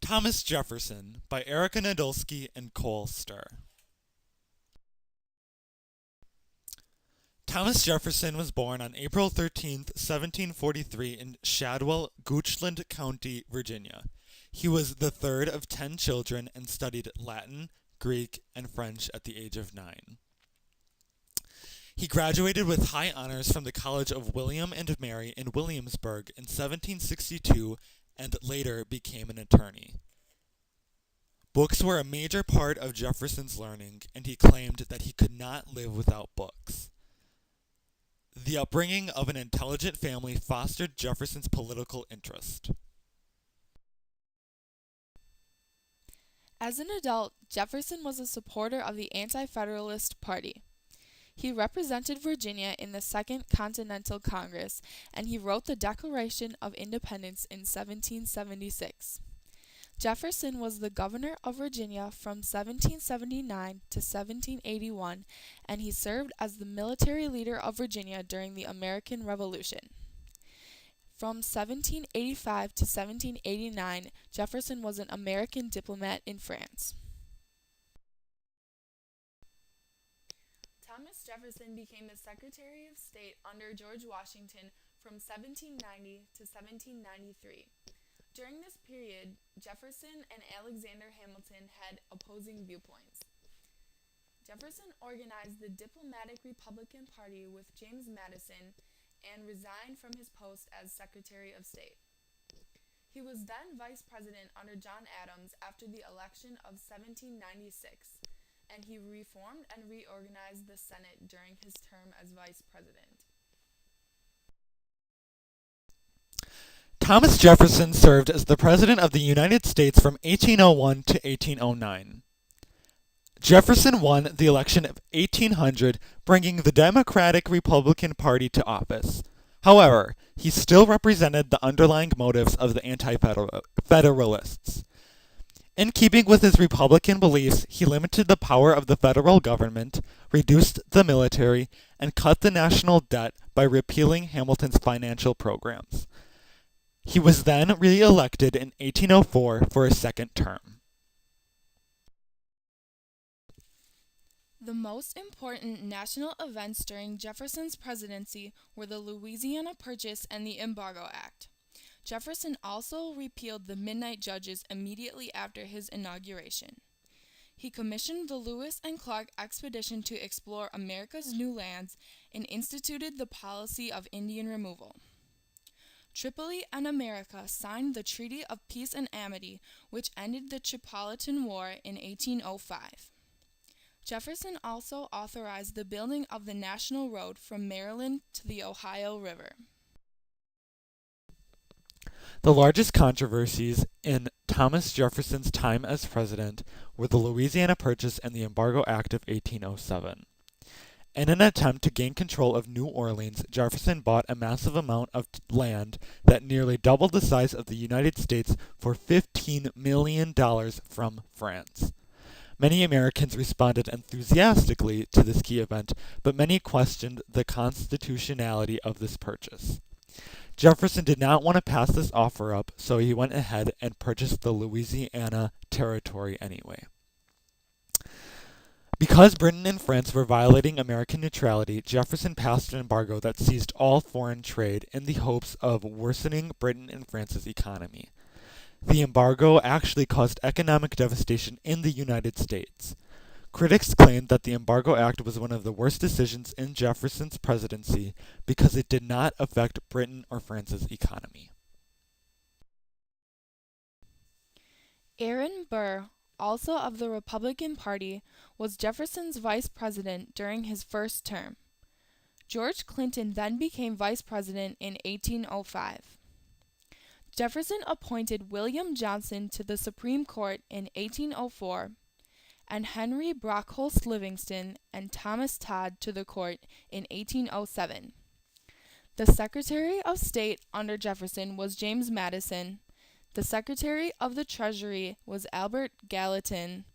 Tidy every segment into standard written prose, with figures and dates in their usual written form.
Thomas Jefferson by Erica Nadolski and Cole Sterr. Thomas Jefferson was born on April 13th, 1743 in Shadwell, Goochland County, Virginia. He was the third of 10 children and studied Latin, Greek, and French at the age of 9. He graduated with high honors from the College of William and Mary in Williamsburg in 1762 and later became an attorney. Books were a major part of Jefferson's learning, and he claimed that he could not live without books. The upbringing of an intelligent family fostered Jefferson's political interest. As an adult, Jefferson was a supporter of the Anti-Federalist Party. He represented Virginia in the Second Continental Congress, and he wrote the Declaration of Independence in 1776. Jefferson was the governor of Virginia from 1779 to 1781, and he served as the military leader of Virginia during the American Revolution. From 1785 to 1789, Jefferson was an American diplomat in France. Thomas Jefferson became the Secretary of State under George Washington from 1790 to 1793. During this period, Jefferson and Alexander Hamilton had opposing viewpoints. Jefferson organized the Diplomatic Republican Party with James Madison and resigned from his post as Secretary of State. He was then Vice President under John Adams after the election of 1796. And he reformed and reorganized the Senate during his term as Vice President. Thomas Jefferson served as the President of the United States from 1801 to 1809. Jefferson won the election of 1800, bringing the Democratic-Republican Party to office. However, he still represented the underlying motives of the Anti-Federalists. In keeping with his Republican beliefs, he limited the power of the federal government, reduced the military, and cut the national debt by repealing Hamilton's financial programs. He was then re-elected in 1804 for a second term. The most important national events during Jefferson's presidency were the Louisiana Purchase and the Embargo Act. Jefferson also repealed the midnight judges immediately after his inauguration. He commissioned the Lewis and Clark expedition to explore America's new lands and instituted the policy of Indian removal. Tripoli and America signed the Treaty of Peace and Amity, which ended the Tripolitan War in 1805. Jefferson also authorized the building of the National Road from Maryland to the Ohio River. The largest controversies in Thomas Jefferson's time as president were the Louisiana Purchase and the Embargo Act of 1807. In an attempt to gain control of New Orleans, Jefferson bought a massive amount of land that nearly doubled the size of the United States for $15 million from France. Many Americans responded enthusiastically to this key event, but many questioned the constitutionality of this purchase. Jefferson did not want to pass this offer up, so he went ahead and purchased the Louisiana Territory anyway. Because Britain and France were violating American neutrality, Jefferson passed an embargo that seized all foreign trade in the hopes of worsening Britain and France's economy. The embargo actually caused economic devastation in the United States. Critics claimed that the Embargo Act was one of the worst decisions in Jefferson's presidency because it did not affect Britain or France's economy. Aaron Burr, also of the Republican Party, was Jefferson's vice president during his first term. George Clinton then became vice president in 1805. Jefferson appointed William Johnson to the Supreme Court in 1804, and Henry Brockholst Livingston and Thomas Todd to the court in 1807. The Secretary of State under Jefferson was James Madison. The Secretary of the Treasury was Albert Gallatin.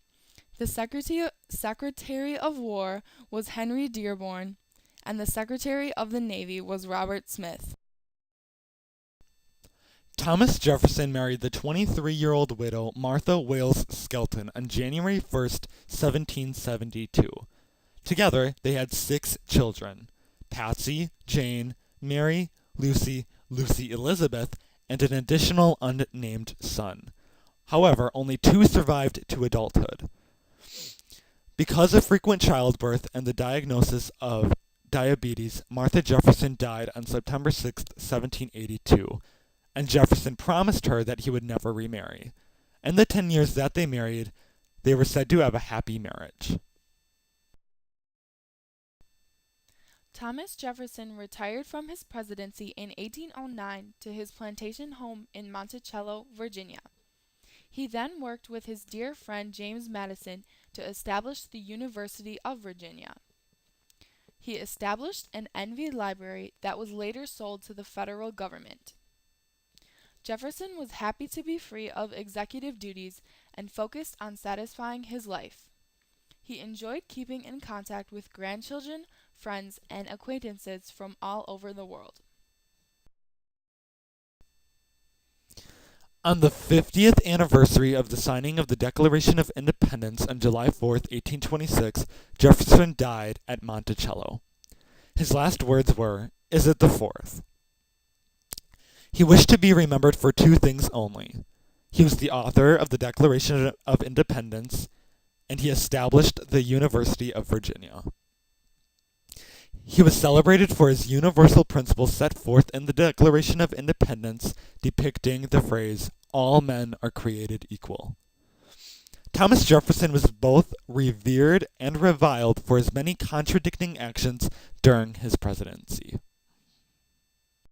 The Secretary of War was Henry Dearborn, and the Secretary of the Navy was Robert Smith. Thomas Jefferson married the 23-year-old widow Martha Wales Skelton on January 1st, 1772. Together, they had 6 children: Patsy, Jane, Mary, Lucy, Lucy Elizabeth, and an additional unnamed son. However, only 2 survived to adulthood. Because of frequent childbirth and the diagnosis of diabetes, Martha Jefferson died on September 6, 1782, and Jefferson promised her that he would never remarry. In the 10 years that they married, they were said to have a happy marriage. Thomas Jefferson retired from his presidency in 1809 to his plantation home in Monticello, Virginia. He then worked with his dear friend James Madison to establish the University of Virginia. He established an envied library that was later sold to the federal government. Jefferson was happy to be free of executive duties and focused on satisfying his life. He enjoyed keeping in contact with grandchildren, friends, and acquaintances from all over the world. On the 50th anniversary of the signing of the Declaration of Independence on July 4th, 1826, Jefferson died at Monticello. His last words were, "Is it the 4th?" He wished to be remembered for 2 things only. He was the author of the Declaration of Independence, and he established the University of Virginia. He was celebrated for his universal principles set forth in the Declaration of Independence, depicting the phrase, "All men are created equal." Thomas Jefferson was both revered and reviled for his many contradicting actions during his presidency.